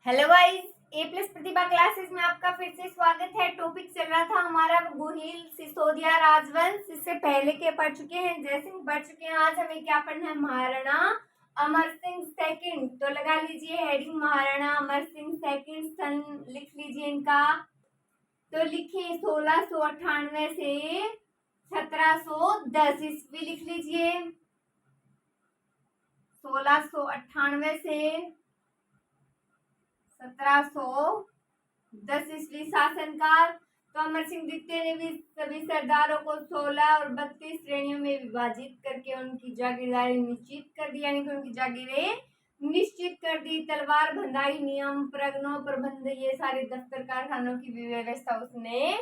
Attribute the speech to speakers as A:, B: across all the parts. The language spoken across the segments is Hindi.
A: हेलो गाइस, ए प्लस प्रतिभा क्लासेस में आपका फिर से स्वागत है। टॉपिक चल रहा था हमारा गोहिल सिसोदिया राजवंश। इससे पहले के पढ़ चुके हैं, जयसिंह पढ़ चुके हैं। आज हमें क्या पढ़ना है? महाराणा अमर सिंह सेकंड। तो लगा लीजिए हेडिंग महाराणा अमर सिंह सेकंड, सन लिख लीजिए इनका। तो लिखिए 1698 से 1710 ईस्वी लिख लीजिए। 1698 से 1710 ईस्वी शासनकाल। तो अमर सिंह द्वितीय ने भी सभी सरदारों को 16 और 32 श्रेणियों में विभाजित करके उनकी जागीरदारी निश्चित कर दी, यानी कि उनकी जागीरें निश्चित कर दी। तलवार बंधाई, नियम, प्रगनो, प्रबंध, ये सारे दफ्तर कारखानों की भी व्यवस्था उसने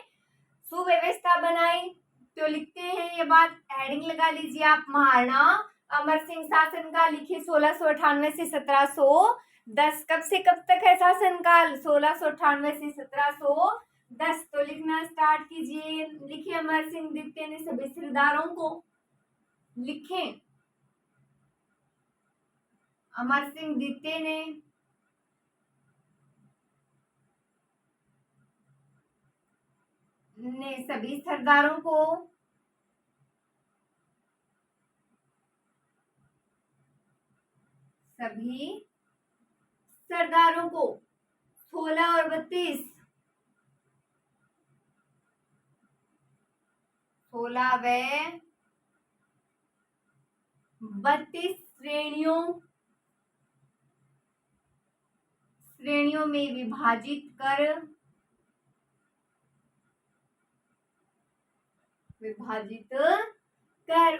A: सुव्यवस्था बनाई। तो लिखते हैं ये बात, हेडिंग लगा लीजिए आप। महाराणा अमर सिंह शासनकाल लिखिए 1698 से 1710। कब से कब तक है शासनकाल? 1698 से 1710। तो लिखना स्टार्ट कीजिए। लिखिए अमर सिंह द्वितीय ने सभी सरदारों को, लिखें अमर सिंह द्वितीय ने सभी सरदारों को सभी सरदारों को 16 और 32 16 व 32 श्रेणियों में विभाजित कर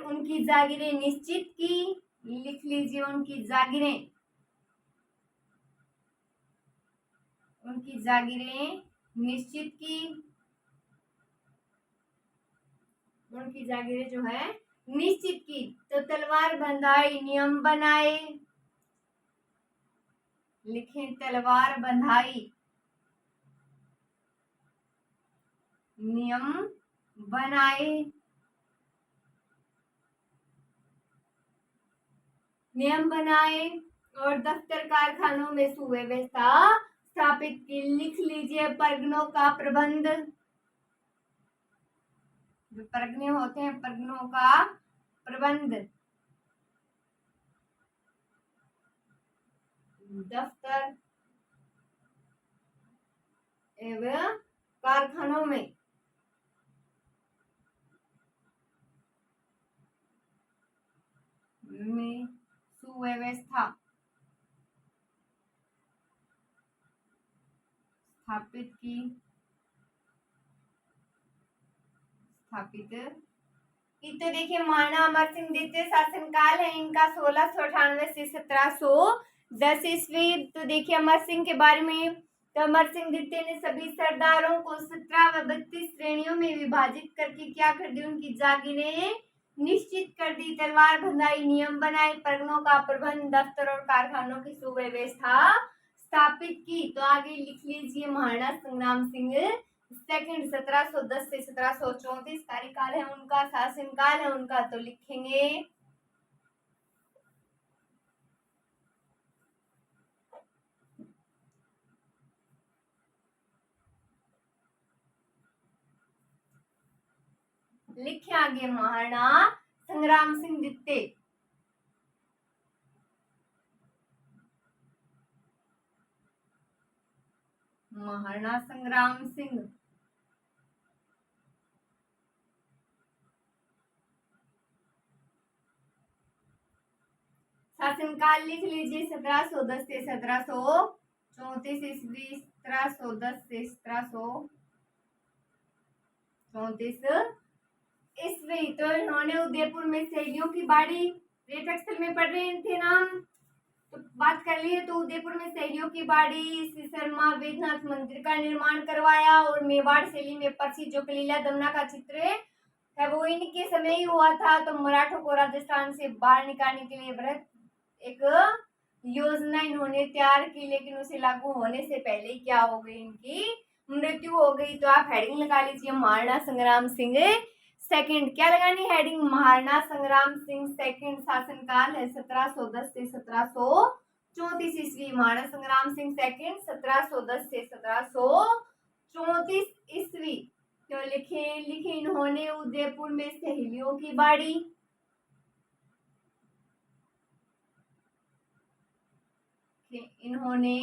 A: उनकी जागीरें निश्चित की। लिख लीजिए उनकी जागीरें निश्चित की। उनकी जागीरें जो है निश्चित की। तो तलवार बंधाई, नियम बनाए। लिखें तलवार बंधाई, नियम बनाए। और दफ्तर कारखानों में सुव्यवस्था स्थापित की। लिख लीजिए परगनों का प्रबंध। जो परगने होते हैं, परगनों का प्रबंध। दफ्तर एवं कारखानों में सुव्यवस्था स्थापित की। तो देखिए महाराणा अमर सिंह द्वितीय शासनकाल है इनका 1698 से 1710 ईस्वी। तो देखिए अमर सिंह के बारे में, तो अमर सिंह द्वितीय ने सभी सरदारों को 17 व 32 श्रेणियों में विभाजित करके क्या कर दी? उनकी जागीरें निश्चित कर दी। तलवार बंधाई, नियम बनाए, परगनों का प्रबंध, दफ्तर और कारखानों की सुव्यवस्था स्थापित की। तो आगे लिख लीजिए महाराणा संग्राम सिंह सेकंड 1710 से 1734 कार्यकाल है उनका, शासनकाल है उनका। तो लिखेंगे लिखे आगे महाराणा संग्राम सिंह द्वितीय। महाराणा संग्राम सिंह शासनकाल लिख लीजिए 1710 से 1734 ईस्वी। 1710 से 1734 ईस्वी। तो इन्होंने उदयपुर में सहेलियों की बाड़ी, रेटक में पढ़ रहे थे नाम, तो बात कर लिए। तो उदयपुर में सहेलियों की बाड़ी, श्री शर्मा वेदनाथ मंदिर का निर्माण करवाया। और मेवाड़ शैली में प्रसिद्ध जो कलीला दमना का चित्र है वो इनके समय ही हुआ था। तो मराठों को राजस्थान से बाहर निकालने के लिए बृहत एक योजना इन्होंने तैयार की, लेकिन उसे लागू होने से पहले क्या हो गई? इनकी मृत्यु हो गई। तो आप हेडिंग लगा लीजिए महाराणा संग्राम सिंह सेकंड। क्या लगानी हेडिंग? महाराणा संग्राम सिंह सेकंड शासनकाल है 1710 से 1734 34 ईस्वी महाराणा संग्राम सिंह सेकंड 1710 से 1734 ईस्वी। तो लिखे इन्होंने उदयपुर में सहेलियों की बाड़ी। इन्होंने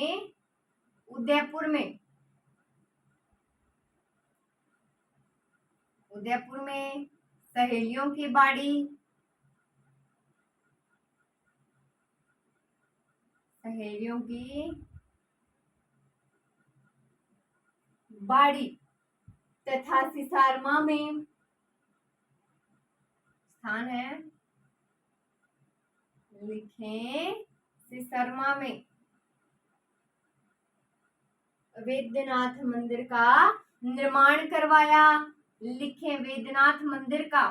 A: उदयपुर में सहेलियों की बाड़ी, तथा सिसारमा में स्थान है। लिखें सिसरमा में वैद्यनाथ मंदिर का निर्माण करवाया। लिखें वैद्यनाथ मंदिर का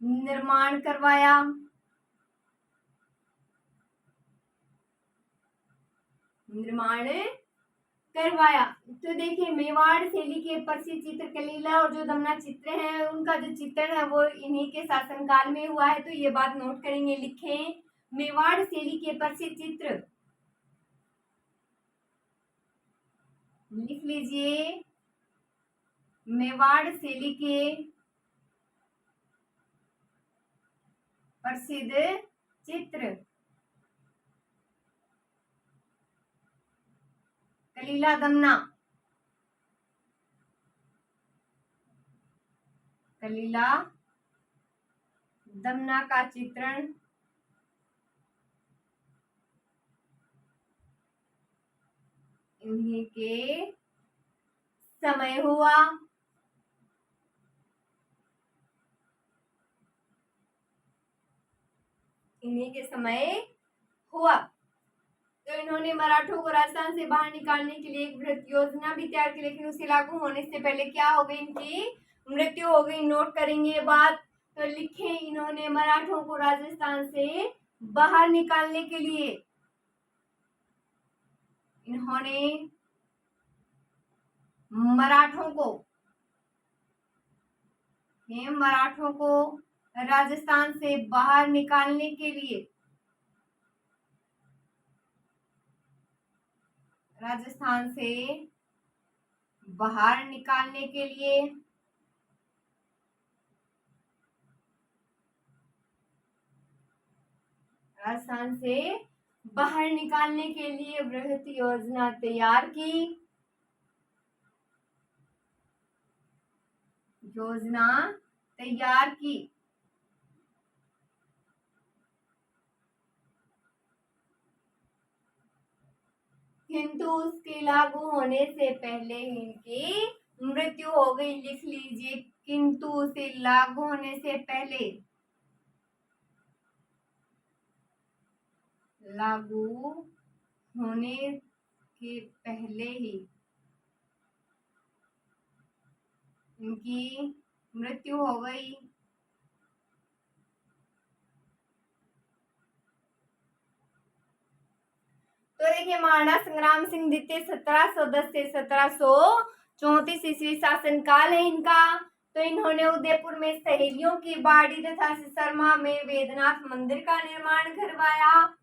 A: निर्माण करवाया। तो देखिए मेवाड़ शैली के प्रसिद्ध चित्र कलीला और जो दमना चित्र है उनका जो चित्रण है वो इन्हीं के शासनकाल में हुआ है, तो ये बात नोट करेंगे। लिखें मेवाड़ शैली के प्रसिद्ध चित्र, लिख लीजिए मेवाड़ शैली के प्रसिद्ध चित्र कलीला दमना का चित्रण इन्हीं के समय हुआ। तो इन्होंने मराठों को राजस्थान से बाहर निकालने के लिए एक बृहत योजना भी तैयार की, लेकिन उसे लागू होने से पहले क्या हो गई, इनकी मृत्यु हो गई। नोट करेंगे ये बात। तो लिखें इन्होंने मराठों को राजस्थान से बाहर निकालने के लिए मराठों को राजस्थान से बाहर निकालने के लिए राजस्थान से बाहर निकालने के लिए बृहत योजना तैयार की। किंतु उसके लागू होने से पहले इनकी मृत्यु हो गई। लिख लीजिए किंतु उसे लागू होने से पहले ही इनकी मृत्यु हो गई। तो देखिए महाराणा संग्राम सिंह द्वितीय 1710 से 1734 ईस्वी शासनकाल है इनका। तो इन्होंने उदयपुर में सहेलियों की बाड़ी तथा सिसरमा में वैद्यनाथ मंदिर का निर्माण करवाया।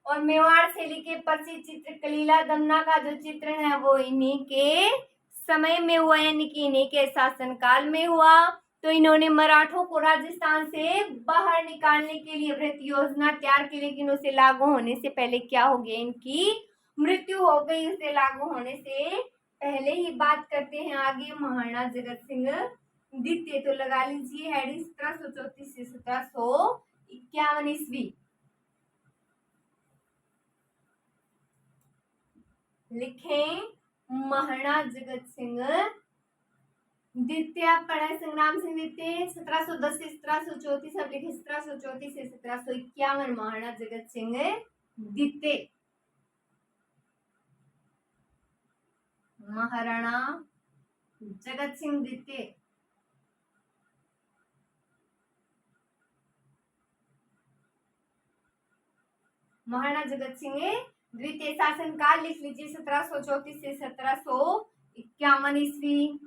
A: और मेवाड़ शैली के प्रसिद्ध चित्र कलीला दमना का जो चित्रण है वो इन्हीं के समय में हुआ, यानी कि इन्हीं के शासनकाल में हुआ। तो इन्होंने मराठों को राजस्थान से बाहर निकालने के लिए बृहत योजना तैयार की, लेकिन उसे लागू होने से पहले क्या हो गया, इनकी मृत्यु हो गई उसे लागू होने से पहले ही। बात करते हैं आगे महाराणा जगत सिंह द्वितीय। तो लगा लीजिए हेडिंग 1734 से 1751 ईस्वी। लिखें महाराणा जगत सिंह द्वितीय, पढ़े संग्राम सिंह द्वितीय 1710 से 1734, अब लिखे 1734 से 1751 महाराणा जगत सिंह द्वितीय। महाराणा जगत सिंह द्वितीय महाराणा जगत सिंह द्वितीय शासनकाल लिख लीजिए 1734 से 1751 ईस्वी।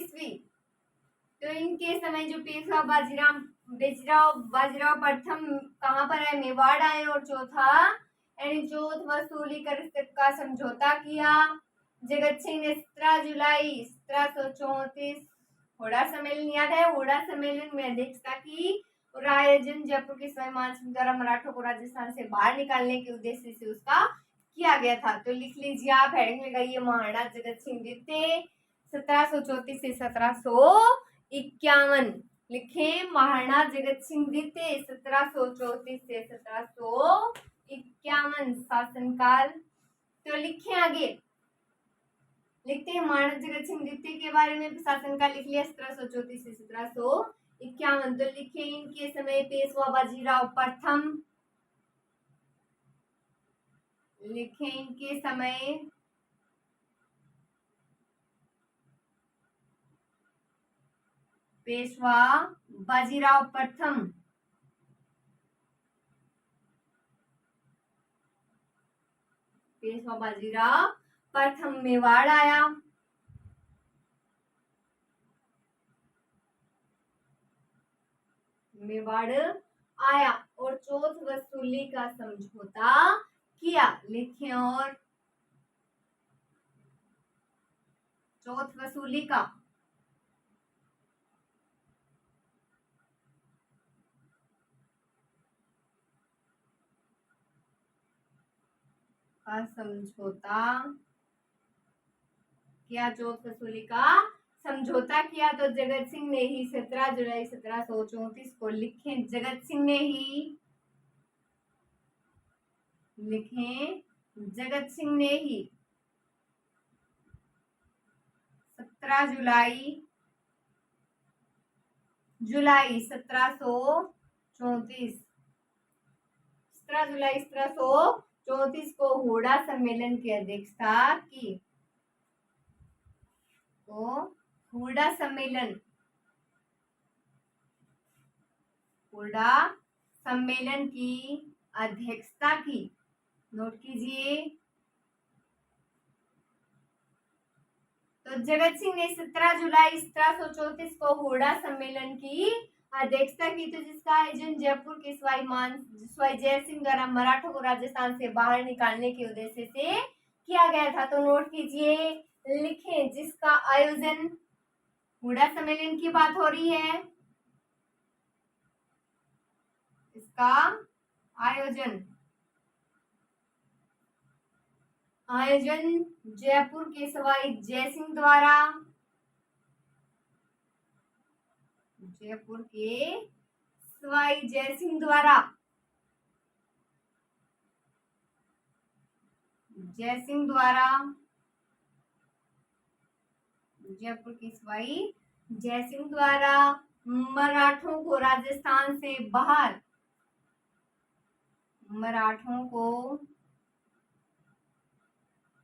A: ईस्वी। तो इनके समय जो पेशवा बाजीराव प्रथम कहाँ पर है, मेवाड़ आए, और चौथा यानी चौथ वसूली कर का समझौता किया। जगत सिंह ने 17 जुलाई 1734 होड़ा सम्मेलन, याद है, होड़ा सम्मेलन में अध्यक्षता की और आयोजन जयपुर के स्वयं मान सिंह द्वारा मराठों को राजस्थान से बाहर निकालने के उद्देश्य से उसका किया गया था। तो लिख लीजिए आप, हेडिंग लगाइए महाराणा जगत सिंह द्वितीय 1734 से 1751। लिखें महाराणा जगत सिंह द्वितीय 1734 से 1751 शासनकाल। तो लिखें आगे, लिखते हैं महाराणा जगत सिंह द्वितीय के बारे में शासनकाल लिख लिया 1734 से 1751। तो लिखे इनके समय पेशवा बाजीराव प्रथम, लिखें इनके समय पेशवा बाजीराव प्रथम, पेशवा बाजीराव प्रथम मेवाड़ आया, मेवाड़ आया और चौथ वसूली का समझौता किया। लिखें, और चौथ वसूली का समझौता किया, चौथ वसूली का समझौता किया। तो जगत सिंह ने ही 17 जुलाई 1734 को, लिखें जगत सिंह ने ही, लिखें जगत सिंह ने ही 17 जुलाई 1734, 17 जुलाई 1734 को होड़ा सम्मेलन की अध्यक्षता की। तो होड़ा सम्मेलन की अध्यक्षता की, नोट कीजिए। तो जगत सिंह ने 17 जुलाई 1734 को होड़ा सम्मेलन की अध्यक्षता की, तो जिसका आयोजन जयपुर के स्वाई जय सिंह द्वारा मराठों को राजस्थान से बाहर निकालने के उद्देश्य से किया गया था। तो नोट कीजिए, लिखें जिसका आयोजन, होड़ा सम्मेलन की बात हो रही है, इसका आयोजन जयपुर के सवाई जयसिंह द्वारा, जयपुर के सवाई जयसिंह द्वारा, जयपुर की सवाई जयसिंह द्वारा मराठों को राजस्थान से बाहर, मराठों को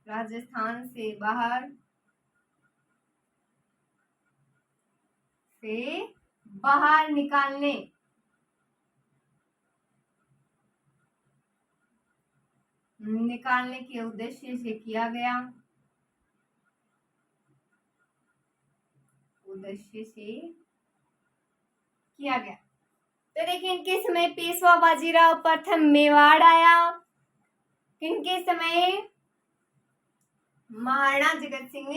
A: राजस्थान से बाहर निकालने के उद्देश्य से किया गया, तो देखिए इनके समय पेशवा बाजीराव प्रथम मेवाड़ आया। किनके समय? महाराणा जगत सिंह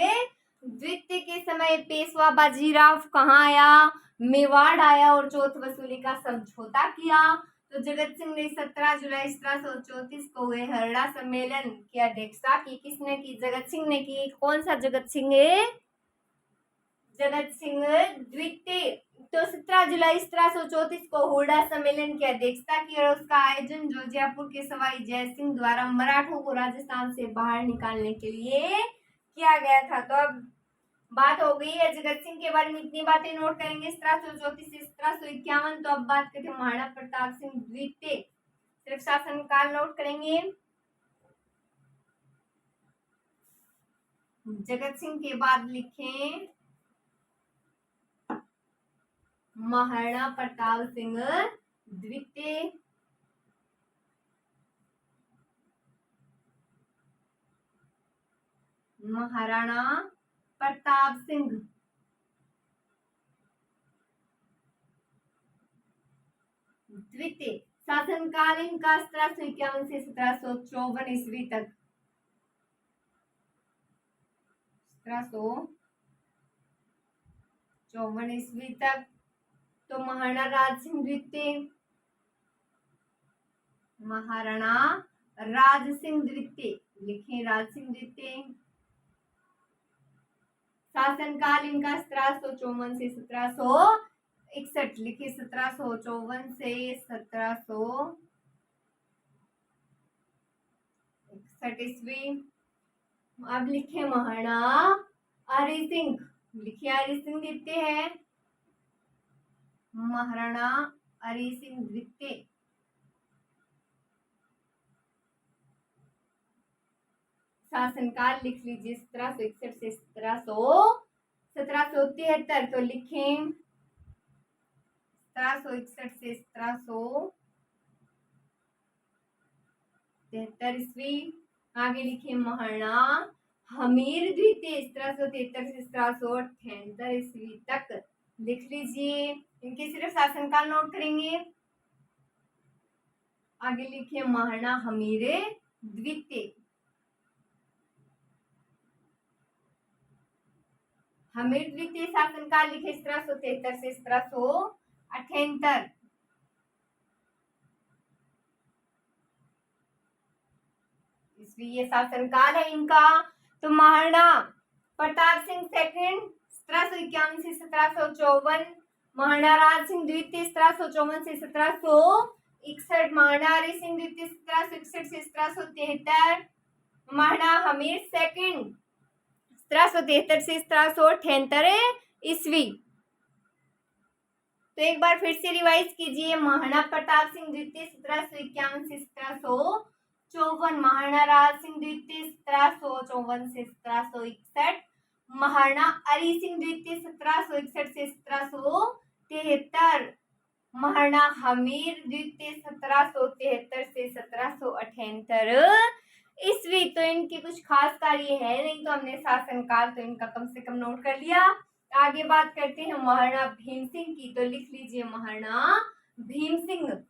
A: द्वितीय के समय पेशवा बाजीराव कहाँ आया? मेवाड़ आया और चौथ वसूली का समझौता किया। तो जगत सिंह ने 17 जुलाई 1734 को हुए हरड़ा सम्मेलन की अध्यक्षता की। किसने की? जगत सिंह ने की। कौन सा जगत सिंह है? जगत सिंह द्वितीय। तो 17 जुलाई 1734 को होड़ा सम्मेलन की अध्यक्षता की और उसका आयोजन जो जयपुर के सवाई जयसिंह द्वारा मराठों को राजस्थान से बाहर निकालने के लिए किया गया था। तो अब बात हो गई है जगत सिंह के बारे में, इतनी बातें नोट करेंगे 1734 से 1751। तो अब बात करते हैं महाराणा प्रताप सिंह द्वितीय, सिर्फ शासनकाल नोट करेंगे। जगत सिंह के बाद लिखें महाराणा प्रताप सिंह द्वितीय। महाराणा प्रताप सिंह द्वितीय। शासनकाल इनका 1751 से 1754 ईस्वी तक। 1754 ईस्वी तक। तो महाराणा राज सिंह द्वितीय, महाराणा राज सिंह द्वितीय, लिखें राज सिंह द्वितीय। शासनकाल इनका 1754 से 1761, लिखिए 1754 से 1761 ईस्वी। अब लिखे महाराणा हरि सिंह, लिखिए हरि सिंह द्वितीय है, महाराणा हरि सिंह द्वितीय। शासनकाल लिख लीजिए 1761 से 1773, तो लिखें 1761 से 1773 ईस्वी। आगे लिखे महाराणा हमीर द्वितीय 1773 से 1778 ईस्वी तक, लिख लीजिए। इनके सिर्फ शासनकाल नोट करेंगे। आगे लिखे महाराणा हमीर द्वितीय, हमीर द्वितीय शासनकाल लिखे 1773 से 1778 ईस्वी, ये शासनकाल है इनका। तो महाराणा प्रताप सिंह सेकंड 1751 से 1754, महाराणा राज सिंह द्वितीय 1754 से 1761, महाराणा हरि सिंह द्वितीय 1761 से 1773, महाराणा हमीर सेकंड 1773 से 1778 ईस्वी। तो एक बार फिर से रिवाइज कीजिए। महाराणा प्रताप सिंह द्वितीय 1751 से 1754, महाराणा राज सिंह द्वितीय 1754 से 1761, महाराणा हरि सिंह द्वितीय 1761 से 1773, महाराणा हमीर द्वितीय 1773 से 1778 ईस्वी। तो इनके कुछ खास कार्य है नहीं, तो हमने शासनकाल तो इनका कम से कम नोट कर लिया। आगे बात करते हैं महाराणा भीम सिंह की, तो लिख लीजिए महाराणा भीम सिंह।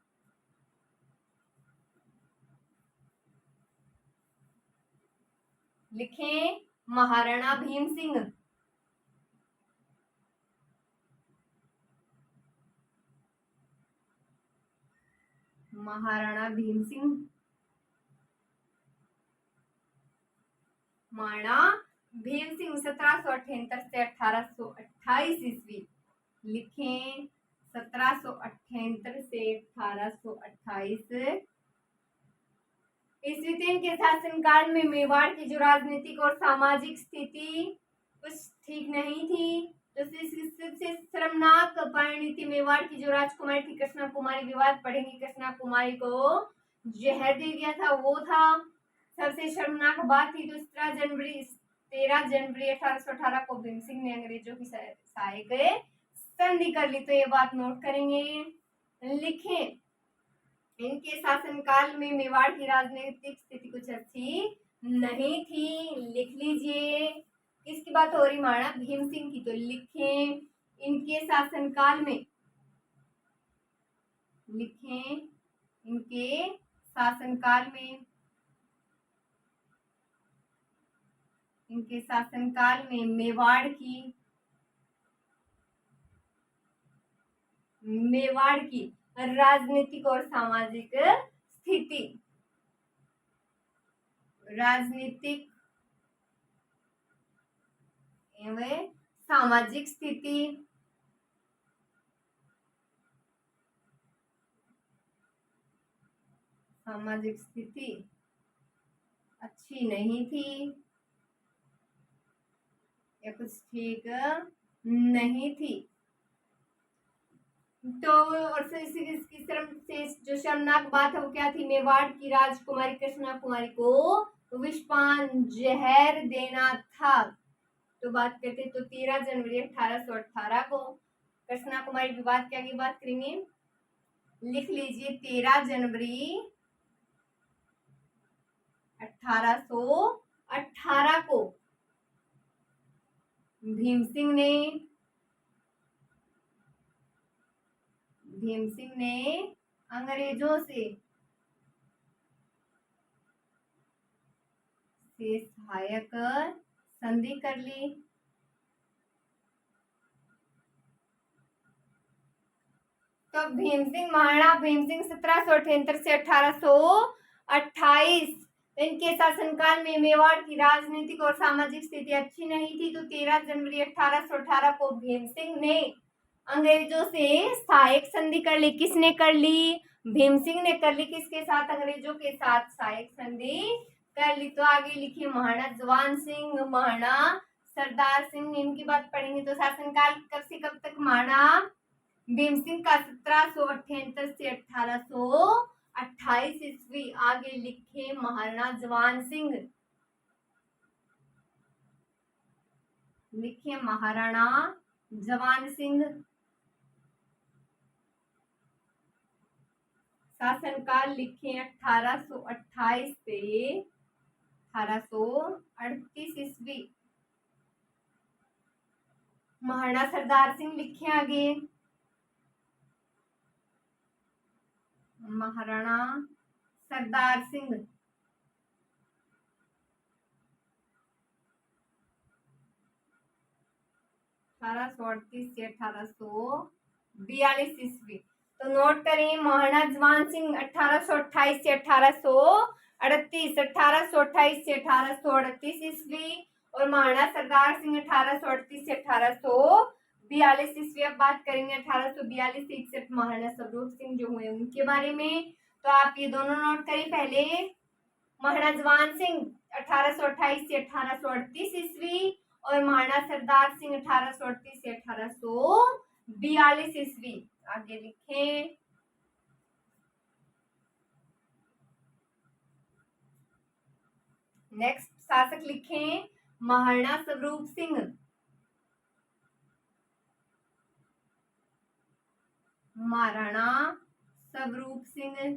A: लिखें महाराणा भीम सिंह। महाराणा भीम सिंह, महाराणा भीम सिंह 1778 से 1828 ईस्वी, लिखें 1778 से 1828 ईस्वी। के शासनकाल में मेवाड़ की जो राजनीतिक और सामाजिक स्थिति कुछ ठीक नहीं थी, तो सबसे शर्मनाक परिणति मेवाड़ की जो राजकुमारी थी कृष्णा कुमारी, विवाद पढ़ेंगी, कृष्णा कुमारी को जहर दे दिया था, वो था सबसे शर्मनाक बात थी। तो 13 जनवरी 1818 को भीम सिंह ने अंग्रेजों की सहायक संधि कर ली। तो ये बात नोट करेंगे। लिखें इनके शासनकाल में मेवाड़ की राजनीतिक स्थिति कुछ अच्छी नहीं थी, लिख लीजिए। किसकी बात हो रही? महाराणा भीम सिंह की। तो लिखें इनके शासनकाल में, लिखें इनके शासनकाल में, इनके शासनकाल में मेवाड़ की राजनीतिक और सामाजिक स्थिति, राजनीतिक एवं सामाजिक स्थिति अच्छी नहीं थी या कुछ ठीक नहीं थी। तो और इसकी से जो शर्मनाक बात है वो क्या थी? मेवाड़ की राजकुमारी कृष्णा कुमारी को विषपान जहर देना था। तो बात करते तो 13 जनवरी 1818 को कृष्णा कुमारी विवाद क्या की बात करेंगे, लिख लीजिए 13 जनवरी 1818 को भीम सिंह ने अंग्रेजों से सहायक संधि कर ली। तो भीम सिंह महाराणा भीम सिंह 1778 से 1828, इनके शासनकाल में मेवाड़ की राजनीतिक और सामाजिक स्थिति अच्छी नहीं थी। तो 13 जनवरी 1818 को भीम सिंह ने अंग्रेजों से सहायक संधि कर ली। किसने कर ली? भीम सिंह ने कर ली। किसके साथ? अंग्रेजों के साथ सहायक संधि कर ली। तो आगे लिखिए महाराणा जवान सिंह, महाराणा सरदार सिंह, इनकी बात पढ़ेंगे। तो शासनकाल कब से कब तक? महाराणा भीम सिंह का 1778 से 1828 ईस्वी। आगे लिखे महाराणा जवान सिंह, लिखिए महाराणा जवान सिंह, शासनकाल लिखे 1828 से 1838 ईस्वी। महाराणा सरदार सिंह लिखे आगे, महाराणा सरदार सिंह 1838 से 1842 ईस्वी। तो नोट करें, महाराणा जवान सिंह 1828 से 1838, 1828 से 1838 ईस्वी, और महाराणा सरदार सिंह 1838 से 1842 ईस्वी। अब बात करेंगे 1842 से 61 महाराणा स्वरूप सिंह जो हुए उनके बारे में। तो आप ये दोनों नोट करें। पहले महाराणा जवान सिंह 1828 से 1838 ईस्वी, और महाराणा सरदार सिंह 1838 से 1842 ईस्वी। आगे लिखें। नेक्स्ट शासक लिखें महाराणा स्वरूप सिंह, महाराणा स्वरूप सिंह।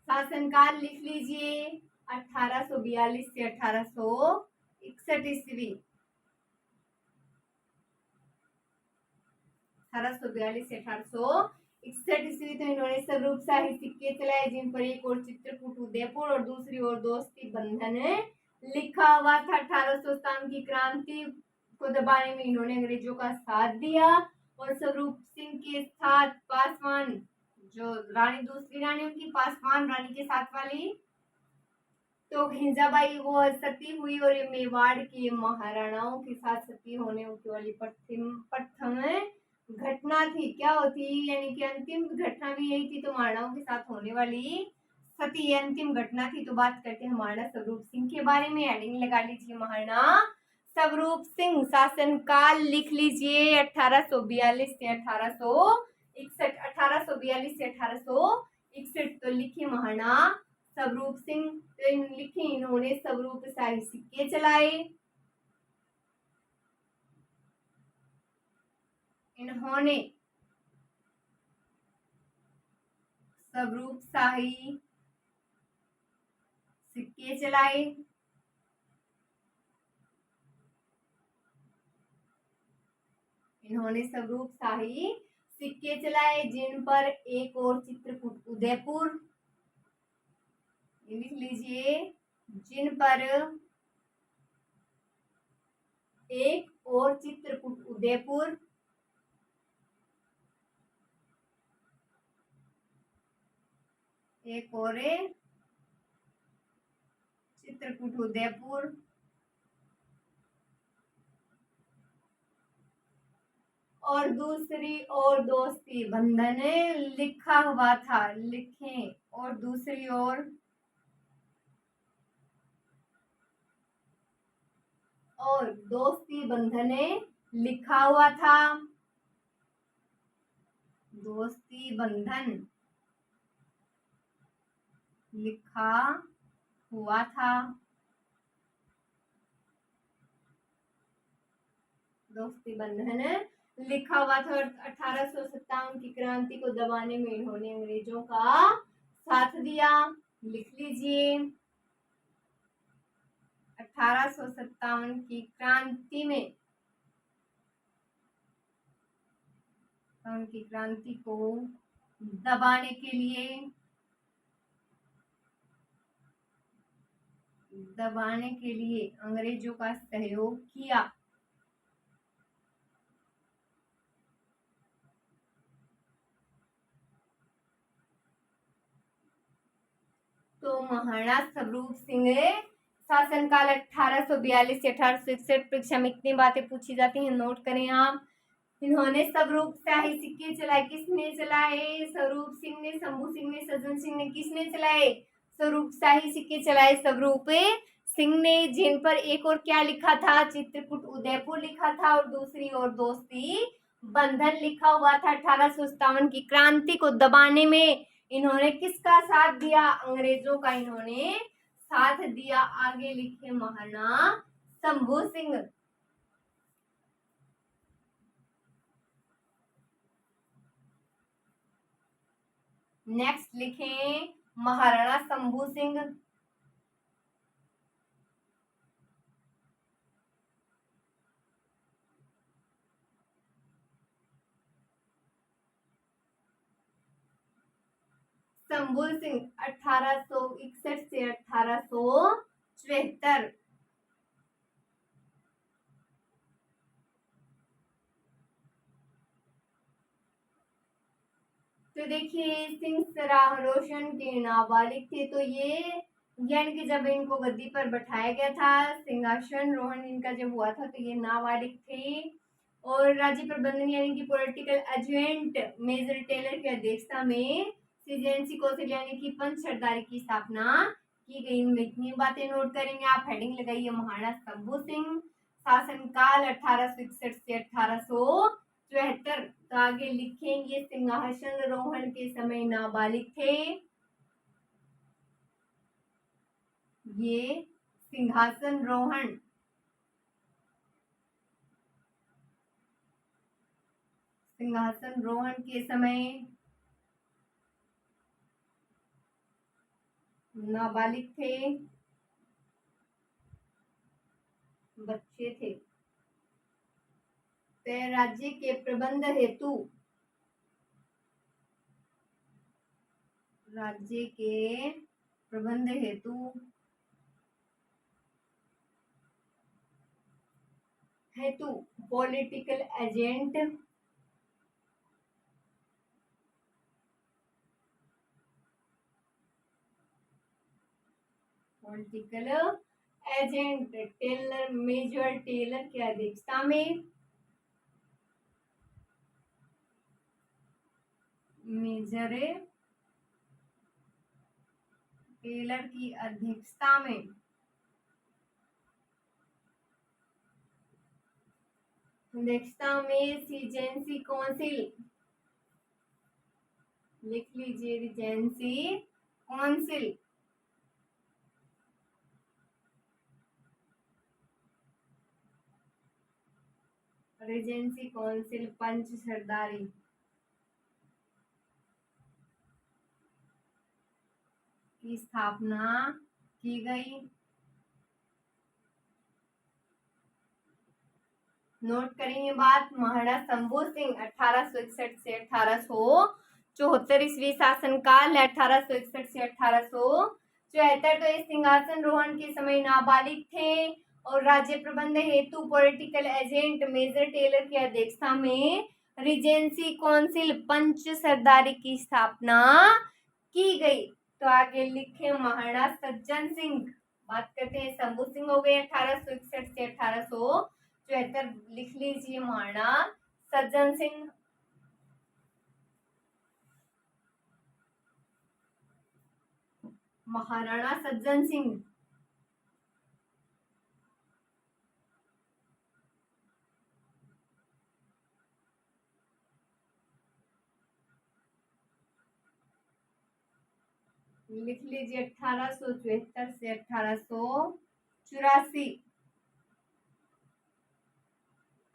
A: शासनकाल लिख लीजिए 1842 से 1861 ईस्वी। 1842 से 1861 ईस्वी। तो इन्होंने स्वरूप शाही सिक्के चलाए, जिन पर एक और चित्रकूट उदयपुर और दूसरी ओर दोस्ती बंधन लिखा हुआ था। 1857 की क्रांति को दबाने में इन्होंने अंग्रेजों का साथ दिया, और स्वरूप सिंह के साथ पासवान, जो रानी दूसरी रानी उनकी पासवान रानी के साथ वाली, तो हिंजाबाई वो सती हुई, और ये मेवाड़ के महाराणाओं के साथ सती होने की वाली प्रथम घटना थी। क्या होती? यानी कि अंतिम घटना भी यही थी। तो महाराणाओं के साथ होने वाली सती अंतिम घटना थी। तो बात करते हैं महाराणा स्वरूप सिंह के बारे में। हेडिंग लगा लीजिए महाराणा स्वरूप सिंह। शासनकाल लिख लीजिए 1842 से 1861, 1842 से 1861। तो लिखिए महाराणा स्वरूप सिंह। तो लिखे इन्होंने स्वरूप शाही सिक्के चलाए। इन्होंने स्वरूप शाही सिक्के चलाए। इन्होंने स्वरूप शाही सिक्के चलाए, जिन पर एक और चित्रकूट उदयपुर, लिख लीजिए, जिन पर एक और चित्रकूट उदयपुर, एक और चित्रकूट उदयपुर, और दूसरी ओर दोस्ती बंधन लिखा हुआ था। लिखें, और दूसरी ओर दोस्ती बंधन लिखा हुआ था। दोस्ती बंधन लिखा हुआ था। दोस्ती बंधन लिखा हुआ था। और 1857 की क्रांति को दबाने में इन्होंने अंग्रेजों का साथ दिया। लिख लीजिए 1857 की क्रांति में उनकी क्रांति को दबाने के लिए अंग्रेजों का सहयोग किया। तो महाराणा स्वरूप सिंह शासनकाल 1842 से 1861। परीक्षा में इतनी बातें पूछी जाती हैं, नोट करें आप। इन्होंने स्वरूप शाही सिक्के चलाए। किसने चलाए? स्वरूप सिंह ने, शंभू सिंह ने, सज्जन सिंह ने। किसने चलाए? स्वरूप शाही सिक्के चलाए स्वरूप सिंह ने, जिन पर एक और क्या लिखा था? चित्रकूट उदयपुर लिखा था और दूसरी ओर दोस्ती बंधन लिखा हुआ था। 1857 की क्रांति को दबाने में इन्होंने किसका साथ दिया? अंग्रेजों का इन्होंने साथ दिया। आगे लिखे महाराणा शंभू सिंह। नेक्स्ट लिखें महाराणा शंभू सिंह। शंभू सिंह 1861 से 1874। तो देखिए सिंह सराह रोशन के नाबालिग थे। तो ये यानी कि जब इनको गद्दी पर बैठाया गया था, सिंहासन रोहन इनका जब हुआ था, तो ये नाबालिग थे। और राज्य प्रबंधन यानी कि पॉलिटिकल एजेंट मेजर टेलर की अध्यक्षता में सीजेंसी कौंसिल यानी कि पंच सरदारी की स्थापना की गई। इतनी बातें नोट करेंगे आप। हेडिंग लगाइए महाराणा शंभू सिंह, शासनकाल 1861 से 1874। तो आगे लिखेंगे सिंहासन रोहन के समय नाबालिग थे। ये सिंहासन रोहन के समय नाबालिग थे, बच्चे थे। तो राज्य के प्रबंध हेतु political agent Taylor, major Taylor की अध्यक्षता में सीजेंसी कौंसिल, लिख लीजिए रीजेंसी कौंसिल। रीजेंसी कौंसिल पंच सरदारी की स्थापना की गई। नोट करेंगे बात। महाराणा शंभू सिंह 1861 से 1874 ईस्वी शासनकाल है। 1861 से 1874। तो इस सिंहासन रोहन के समय नाबालिग थे और राज्य प्रबंध हेतु पॉलिटिकल एजेंट मेजर टेलर की अध्यक्षता में रीजेंसी कौंसिल पंच सरदारी की स्थापना की गई। तो आगे लिखे महाराणा सज्जन सिंह। बात करते हैं शंभू सिंह हो गए 1861 से 1874। लिख लीजिए महाराणा सज्जन सिंह। महाराणा सज्जन सिंह लिख लीजिए 1874 से 1884।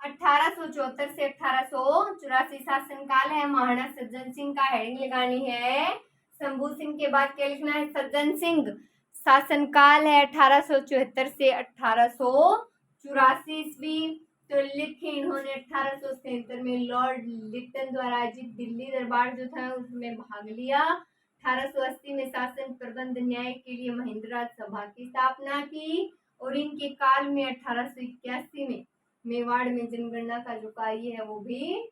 A: 1874 से 1884 शासनकाल है महाराणा सज्जन सिंह का। हेडिंग लगानी है शंभू सिंह के बाद क्या लिखना है? सज्जन सिंह। शासनकाल है 1874 से 1884 ईस्वी। तो लिखे इन्होंने 1877 में लॉर्ड लिटन द्वारा आयोजित दिल्ली दरबार जो था उसमें भाग लिया। 1880 में शासन प्रबंध न्याय के लिए महेंद्र राज सभा की स्थापना की और इनके काल में 1881 में मेवाड़ में जनगणना का जो कार्य है वो भी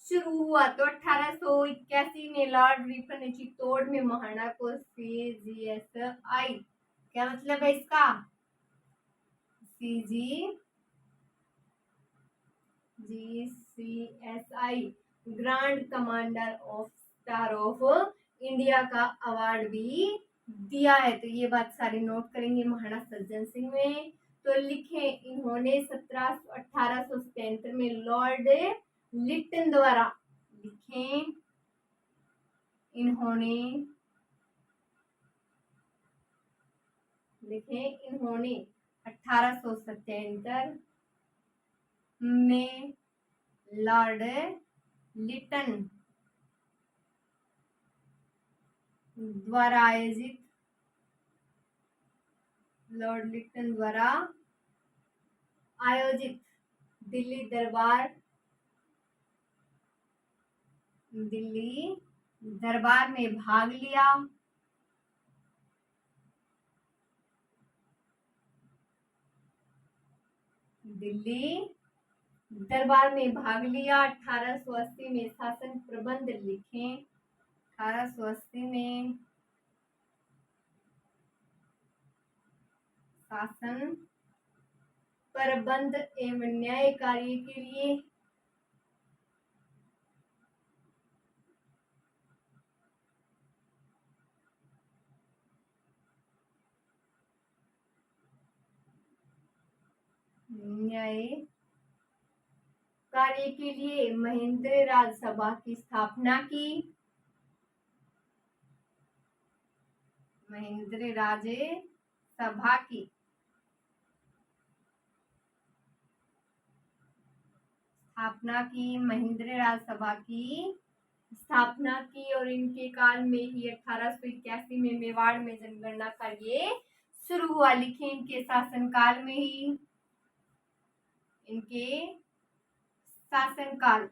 A: शुरू हुआ। तो 1881 में लॉर्ड रिपन ने चित्तौड़ में महाराणा को CGSI, क्या मतलब है इसका, GCSI grand commander of star of India का अवार्ड भी दिया है। तो ये बात सारी नोट करेंगे महाराणा सज्जन सिंह में। तो लिखे इन्होंने 1877 में लॉर्ड लिटन द्वारा, लिखे इन्होंने 1877 में लॉर्ड लिटन द्वारा आयोजित दिल्ली दरबार में भाग लिया। दिल्ली दरबार में भाग लिया। 1880 में शासन प्रबंध लिखे। 1880 में शासन प्रबंध एवं न्याय कार्य के लिए महेंद्र राज सभा की स्थापना की। महेंद्र राज सभा की स्थापना की और इनके काल में ही 1881 में मेवाड़ में जनगणना कार्य शुरू हुआ। लिखे इनके शासनकाल में ही, इनके शासनकाल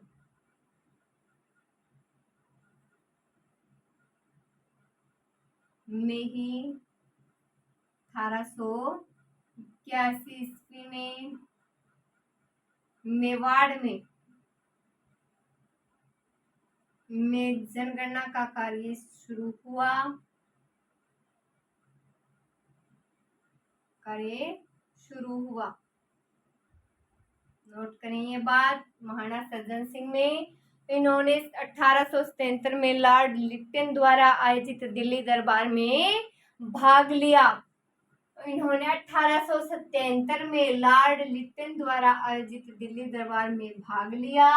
A: में ही 1881 ईस्वी में मेवाड़ में जनगणना का कार्य शुरू हुआ। नोट करें ये बात। महाराणा सज्जन सिंह में इन्होंने 1877 में लॉर्ड लिटन द्वारा आयोजित दिल्ली दरबार में भाग लिया। इन्होंने 1877 में लॉर्ड लिटन द्वारा आयोजित दिल्ली दरबार में भाग लिया।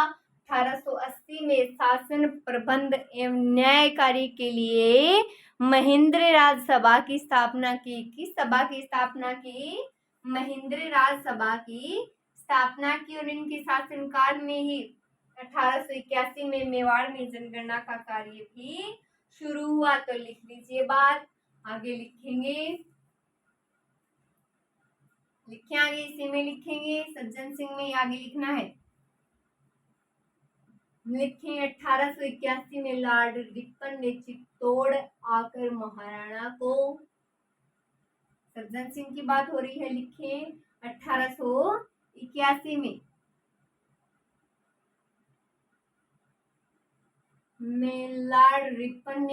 A: 1880 में शासन प्रबंध एवं न्याय कार्य के लिए महेंद्र राज सभा की स्थापना की। किस सभा की स्थापना की? महेंद्र राज सभा की स्थापना की और इनके शासनकाल में ही 1881 में मेवाड़ में जनगणना का कार्य भी शुरू हुआ। तो लिख लीजिए बात, आगे लिखेंगे आगे इसी में लिखेंगे। सज्जन सिंह में आगे लिखना है। लिखें 1881 में लॉर्ड रिपन ने चित्तौड़ आकर महाराणा को, सज्जन सिंह की बात हो रही है। लिखें 1881 में लॉर्ड रिपन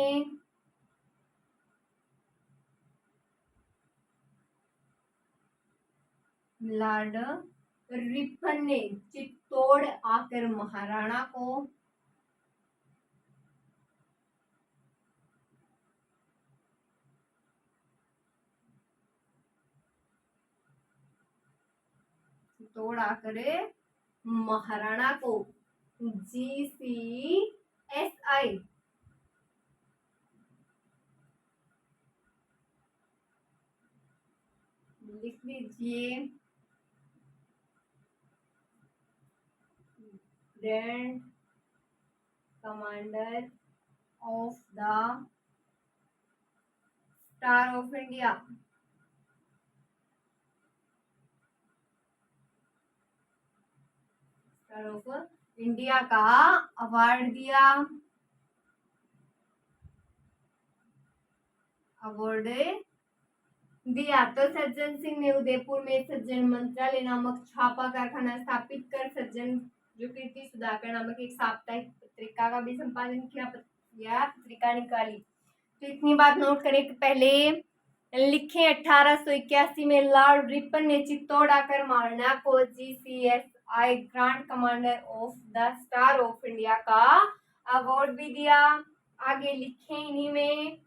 A: ने चित्तौड़ आकर महाराणा को GCSI लिख लीजिए, grand commander of the star of India. सरकार ऑफ इंडिया का अवार्ड दिया, अवार्ड दिया। तो सज्जन सिंह ने उदयपुर में सज्जन मंत्रालय नामक छापा कारखाना स्थापित कर सज्जन जो कीर्ति सुधाकर नामक एक साप्ताहिक पत्रिका का भी संपादन किया, पत्रिका निकाली। तो इतनी बात नोट करें कि पहले लिखे 1881 में लॉर्ड रिपन ने चित्तौड़ आकर महाराणा को GCSI grand commander of the star of India का अवार्ड भी दिया। आगे लिखे इन्हीं में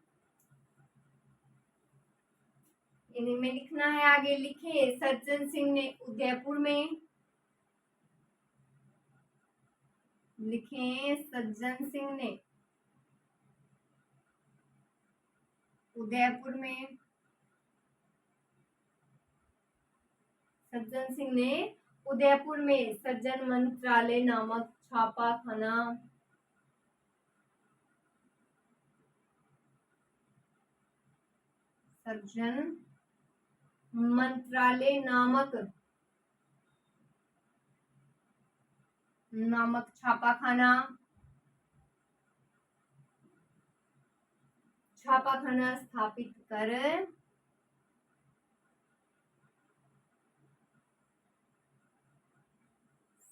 A: लिखना है। आगे लिखे सज्जन सिंह ने उदयपुर में, लिखे सज्जन सिंह ने उदयपुर में, सज्जन सिंह ने उदयपुर में सज्जन मंत्रालय नामक छापा खाना, सज्जन मंत्रालय नामक छापाखाना स्थापित कर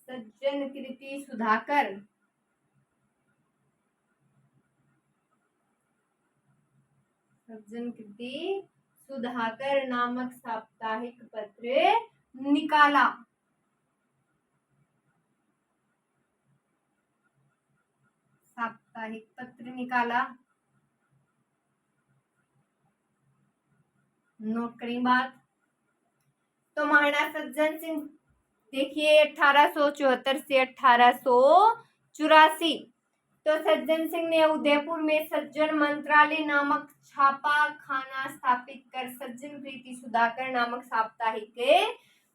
A: सज्जन कीर्ति सुधाकर नामक साप्ताहिक पत्र निकाला। साप्ताहिक पत्र निकाला। नोट करें बात। तो महाराणा सज्जन सिंह देखिए 1874 से 1884, तो सज्जन सिंह ने उदयपुर में सज्जन मंत्रालय नामक छापा खाना स्थापित कर सज्जन कीर्ति सुधाकर नामक साप्ताहिक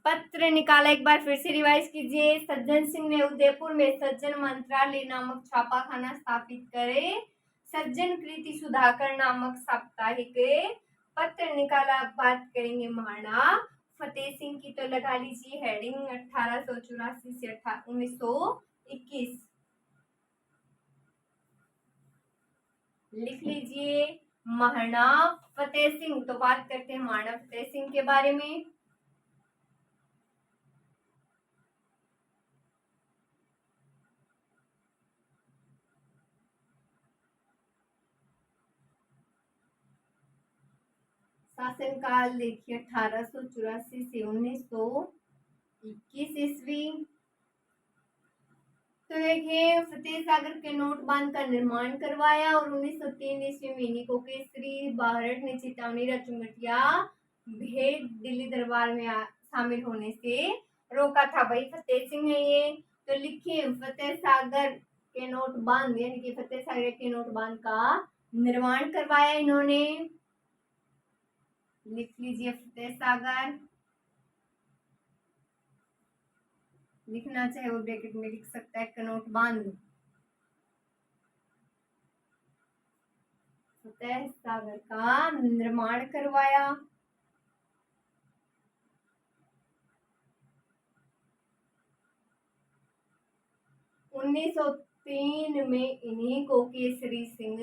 A: पत्र निकाला। एक बार फिर से रिवाइज कीजिए। सज्जन सिंह ने उदयपुर में सज्जन मंत्रालय नामक छापा खाना स्थापित करे, सज्जन कीर्ति सुधाकर नामक साप्ताहिक पत्र निकाला। बात करेंगे महाराणा फतेह सिंह की, तो लगा लीजिए हेडिंग 1884 से 1921 लिख लीजिए महाराणा फतेह सिंह। तो बात करते हैं महाराणा फतेह सिंह के बारे में। शासनकाल देखिए 1884 से 1921 ईस्वी। तो देखिए फतेह सागर के नोट बांध का निर्माण करवाया और 1903 ईस्वी में इन्हीं को केसरी बाहरट ने चेतावनी रचुंगटिया भेद दिल्ली दरबार में शामिल होने से रोका था। भाई फतेह सिंह है ये। तो लिखिए फतेह सागर के नोट बांध, यानी कि फतेह सागर के नोट बांध का निर्माण करवाया इन्होंने। लिख लीजिए फतेह सागर, लिखना चाहे वो ब्रैकेट में लिख सकता है कनोट बांध। फतेह सागर का निर्माण करवाया। उन्नीस सौ 3 में इन्हीं को केसरी सिंह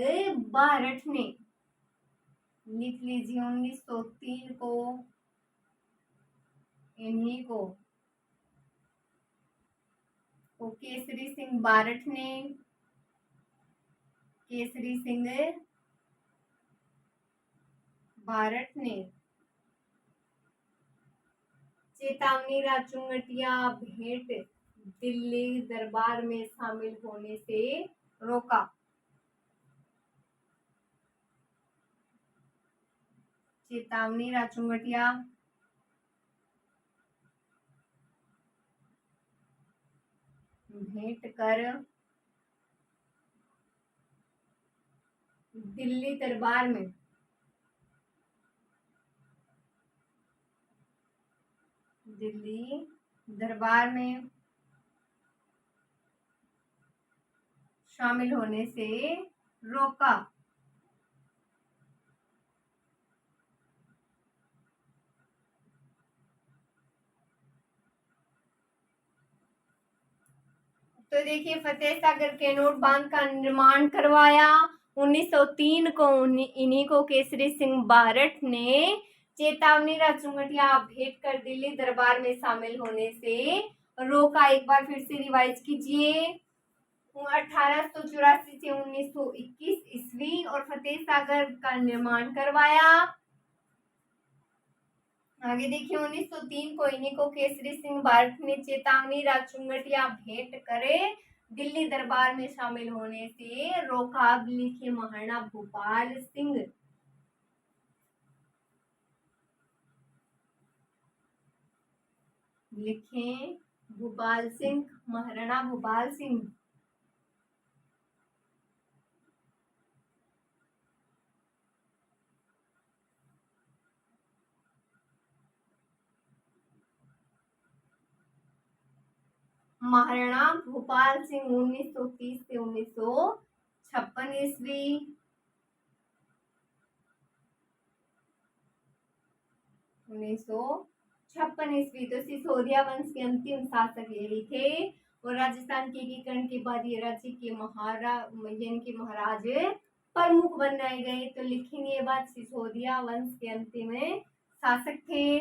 A: बारठ ने, लिख लीजिए 1903 को इन्हीं को केसरी सिंह बारठ ने, केसरी सिंह बारठ ने चेतावनी राचुंगटिया भेंट दिल्ली दरबार में शामिल होने से रोका। चेतावनी राचुंगटिया भेंट कर दिल्ली दरबार में शामिल होने से रोका। तो देखिए फतेह सागर केनोट बांध का निर्माण करवाया 1903 को। इन्हीं को केसरी सिंह बारठ ने चेतावनी राजचुंगटिया भेंट कर दिल्ली दरबार में शामिल होने से रोका। एक बार फिर से रिवाइज कीजिए। 1884 से 1921 ईस्वी और फतेह सागर का निर्माण करवाया। आगे देखिए 1903 को इन्हीं को केसरी सिंह बारठ ने चेतावनी राजचुंगटिया भेंट करे दिल्ली दरबार में शामिल होने से रोका। लिखे महाराणा भूपाल सिंह। लिखें भूपाल सिंह, महाराणा भूपाल सिंह। महाराणा भूपाल सिंह 1930 से 1956 ईस्वी। 1956 ईस्वी। तो सिसोदिया वंश के अंतिम शासक यही थे और राजस्थान के एकीकरण के बाद ये राज्य के महाराज प्रमुख बनाए गए। तो लिखेंगे ये बात, सिसोदिया वंश के अंतिम शासक थे।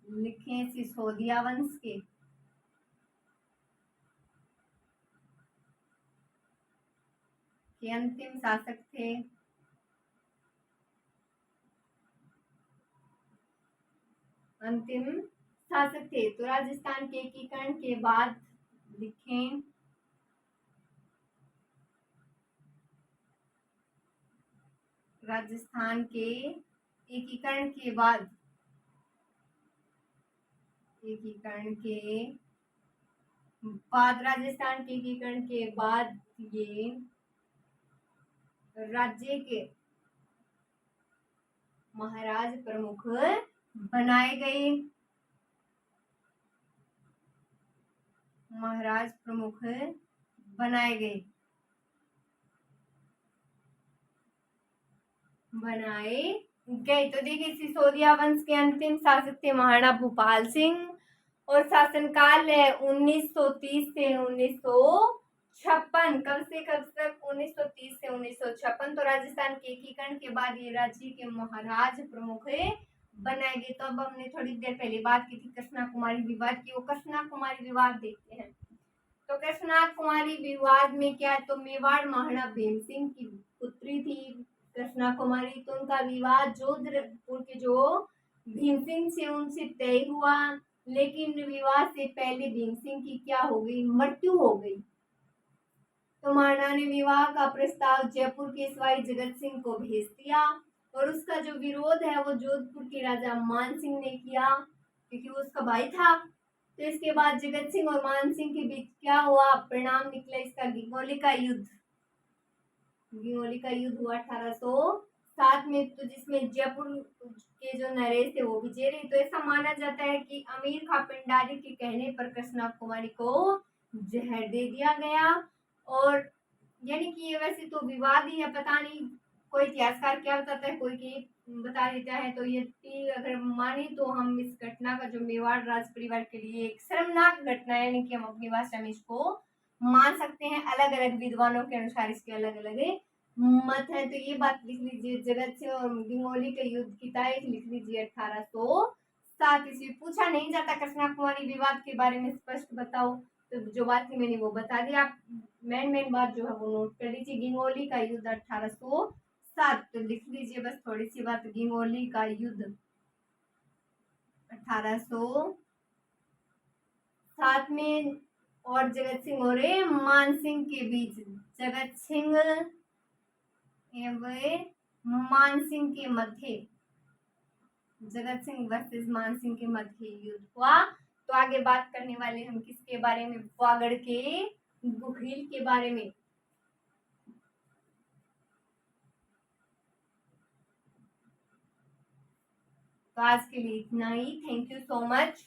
A: लिखें सिसोदिया वंश के अंतिम शासक थे। अंतिम शासक थे। तो राजस्थान के एकीकरण के बाद लिखें राजस्थान के एकीकरण के बाद, राजस्थान के एकीकरण के बाद ये राज्य के महाराज प्रमुख बनाए गए। महाराज प्रमुख बनाए गए। तो देखिए सिसोदिया वंश के अंतिम शासक थे महाराणा भूपाल सिंह और शासनकाल है 1930 से 1956। कब से कब तक? 1930 से 1956। तो राजस्थान के एकीकरण के बाद ये राज्य के महाराज प्रमुख बनाए गए। तो अब हमने थोड़ी देर पहले बात की थी कृष्णा कुमारी विवाद की। वो कृष्णा कुमारी विवाद देखते हैं। तो कृष्णा कुमारी विवाद में क्या है? तो मेवाड़ महाराणा भीम सिंह की पुत्री थी कृष्णा कुमारी। तो उनका विवाद जोधपुर के जो भीम सिंह से उनसे तय हुआ, लेकिन विवाह से पहले भीम सिंह की क्या हो गई? मृत्यु हो गई। तो महाराणा ने विवाह का प्रस्ताव जयपुर के सवाई जगत सिंह को भेज दिया और उसका जो विरोध है वो जोधपुर के राजा मान सिंह ने किया, क्योंकि वो उसका भाई था। तो इसके बाद जगत सिंह और मान सिंह के बीच क्या हुआ? परिणाम निकला इसका गिंगोली का युद्ध। गिंगोली का युद्ध हुआ 1807 में, तो जिसमें जयपुर के जो नरेश थे वो विजय रहे। तो ऐसा माना जाता है कि अमीर खां पिंडारी के कहने पर कृष्णा कुमारी को जहर दे दिया गया। और यानी कि ये वैसे तो विवाद ही है, पता नहीं कोई इतिहासकार क्या बताता है, कोई की बता देता है। तो ये अगर माने तो हम इस घटना का जो मेवाड़ राज परिवार के लिए एक शर्मनाक घटना है, यानी कि हम अपनी भाषा में इसको मान सकते हैं। अलग अलग विद्वानों के अनुसार इसके अलग अलग मत है। तो ये बात लिख लीजिए, जगत सिंह और गिंगोली के युद्ध की तारीख लिख लीजिए 1807 ईस्वी। पूछा नहीं जाता कृष्णा कुमारी विवाद के बारे में स्पष्ट बताओ, तो जो बात थी मैंने वो बता दी। आप मेन बात जो है वो नोट कर लीजिए। गिंगोली का युद्ध 1807, तो लिख लीजिए बस थोड़ी सी बात। गिंगोली का युद्ध 1807 में और जगत सिंह और मान सिंह के बीच, जगत सिंह एवं मान सिंह के मध्य, जगत सिंह वर्सेस मान सिंह के मध्य युद्ध हुआ। तो आगे बात करने वाले हम किसके बारे में? वागड़ के गुखिल के बारे में। तो आज के लिए इतना ही। Thank you so much.